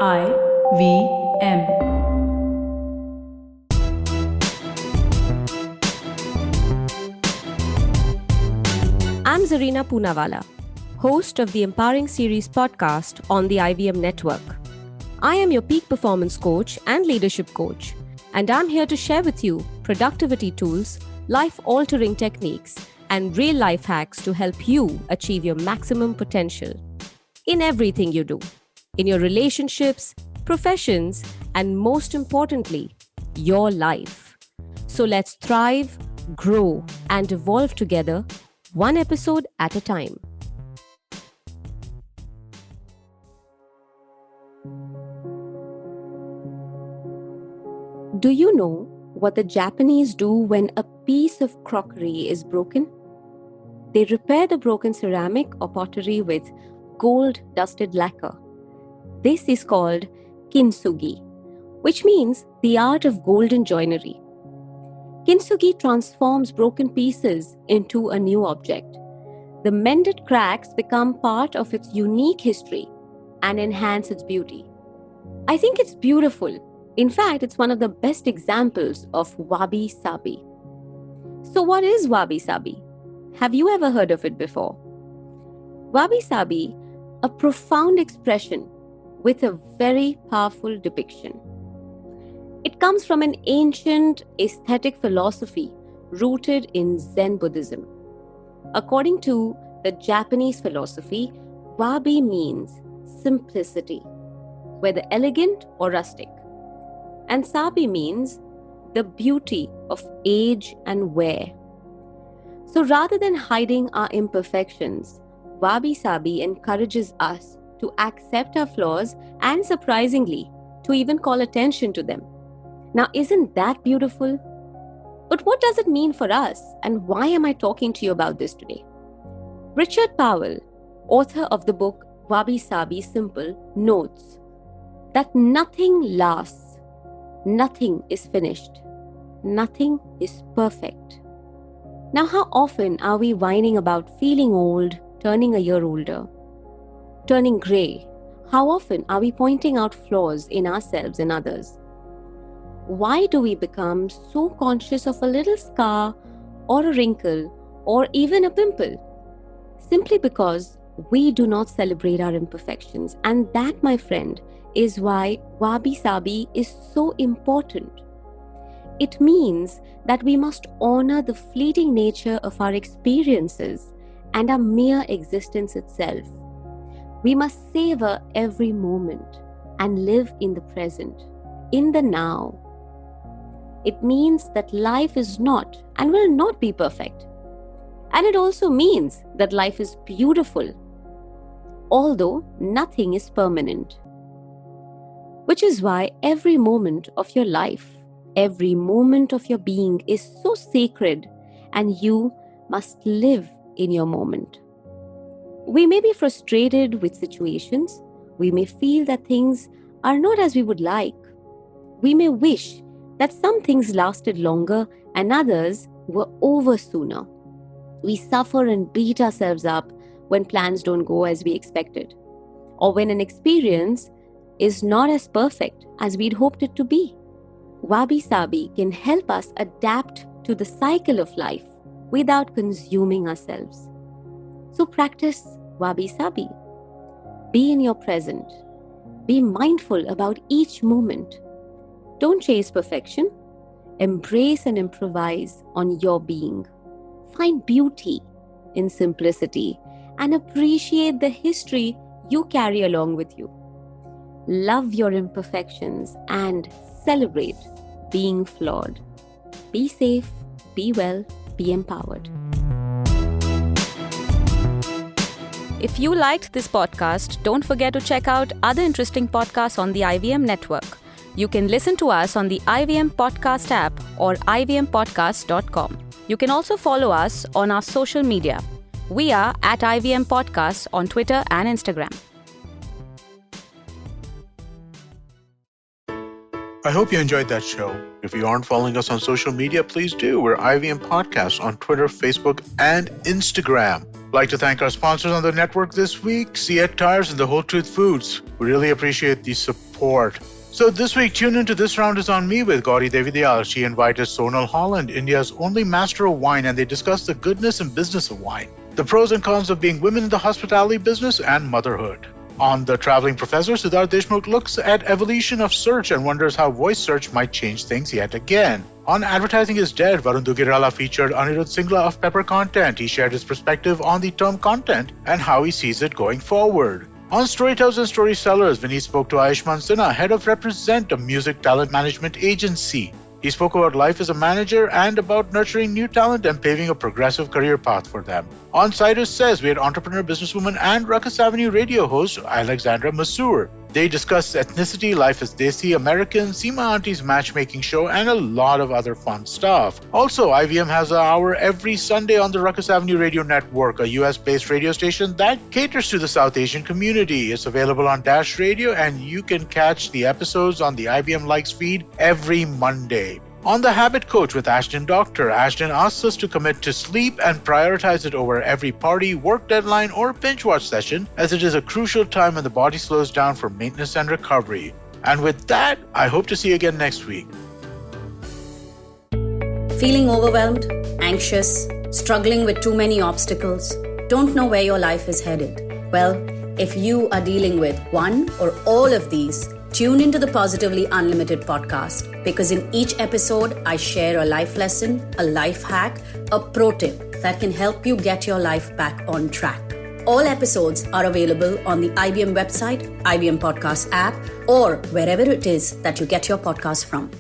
IVM. I'm Zarina Poonawalla, host of the Empowering Series podcast on the IVM network. I am your peak performance coach and leadership coach, and I'm here to share with you productivity tools, life-altering techniques, and real-life hacks to help you achieve your maximum potential in everything you do, in your relationships, professions, and most importantly, your life. So let's thrive, grow, and evolve together, one episode at a time. Do you know what the Japanese do when a piece of crockery is broken? They repair the broken ceramic or pottery with gold-dusted lacquer. This is called Kintsugi, which means the art of golden joinery. Kintsugi transforms broken pieces into a new object. The mended cracks become part of its unique history and enhance its beauty. I think it's beautiful. In fact, it's one of the best examples of Wabi-Sabi. So what is Wabi-Sabi? Have you ever heard of it before? Wabi-Sabi, a profound expression with a very powerful depiction. It comes from an ancient aesthetic philosophy rooted in Zen Buddhism. According to the Japanese philosophy, Wabi means simplicity, whether elegant or rustic. And Sabi means the beauty of age and wear. So rather than hiding our imperfections, Wabi-Sabi encourages us to accept our flaws and, surprisingly, to even call attention to them. Now, isn't that beautiful? But what does it mean for us, and why am I talking to you about this today? Richard Powell, author of the book Wabi-Sabi Simple, notes that nothing lasts. Nothing is finished. Nothing is perfect. Now, how often are we whining about feeling old, turning a year older, turning grey? How often are we pointing out flaws in ourselves and others? Why do we become so conscious of a little scar or a wrinkle or even a pimple? Simply because we do not celebrate our imperfections. And that, my friend, is why Wabi-Sabi is so important. It means that we must honor the fleeting nature of our experiences and our mere existence itself. We must savor every moment and live in the present, in the now. It means that life is not and will not be perfect. And it also means that life is beautiful, although nothing is permanent. Which is why every moment of your life, every moment of your being is so sacred, and you must live in your moment. We may be frustrated with situations. We may feel that things are not as we would like. We may wish that some things lasted longer and others were over sooner. We suffer and beat ourselves up when plans don't go as we expected, or when an experience is not as perfect as we'd hoped it to be. Wabi-Sabi can help us adapt to the cycle of life without consuming ourselves. So practice Wabi-Sabi. Be in your present. Be mindful about each moment. Don't chase perfection. Embrace and improvise on your being. Find beauty in simplicity and appreciate the history you carry along with you. Love your imperfections and celebrate being flawed. Be safe, be well, be empowered. If you liked this podcast, don't forget to check out other interesting podcasts on the IVM network. You can listen to us on the IVM Podcast app or ivmpodcast.com. You can also follow us on our social media. We are at IVM Podcasts on Twitter and Instagram. I hope you enjoyed that show. If you aren't following us on social media, please do. We're IVM Podcasts on Twitter, Facebook, and Instagram. I'd like to thank our sponsors on the network this week, Siet Tires and the Whole Truth Foods. We really appreciate the support. So this week, tune into This Round is on Me with Gauri Devidayal. She invited Sonal Holland, India's only master of wine, and they discussed the goodness and business of wine, the pros and cons of being women in the hospitality business, and motherhood. On The Traveling Professor, Siddharth Deshmukh looks at evolution of search and wonders how voice search might change things yet again. On Advertising is Dead, Varun Dugirala featured Anirudh Singla of Pepper Content. He shared his perspective on the term content and how he sees it going forward. On Storytellers and Storysellers, Vinny spoke to Ayushman Sinha, head of Represent, a music talent management agency. He spoke about life as a manager and about nurturing new talent and paving a progressive career path for them. On Cyrus Says, we had entrepreneur, businesswoman, and Ruckus Avenue radio host Alexandra Masur. They discussed ethnicity, life as Desi American, Seema Auntie's matchmaking show, and a lot of other fun stuff. Also, IVM has an hour every Sunday on the Ruckus Avenue Radio Network, a US-based radio station that caters to the South Asian community. It's available on Dash Radio, and you can catch the episodes on the IBM Likes feed every Monday. On The Habit Coach with Ashton Doctor, Ashton asks us to commit to sleep and prioritize it over every party, work deadline, or binge watch session, as it is a crucial time when the body slows down for maintenance and recovery. And with that, I hope to see you again next week. Feeling overwhelmed, anxious, struggling with too many obstacles, don't know where your life is headed? Well, if you are dealing with one or all of these, tune into the Positively Unlimited podcast, because in each episode, I share a life lesson, a life hack, a pro tip that can help you get your life back on track. All episodes are available on the IBM website, IBM Podcast app, or wherever it is that you get your podcast from.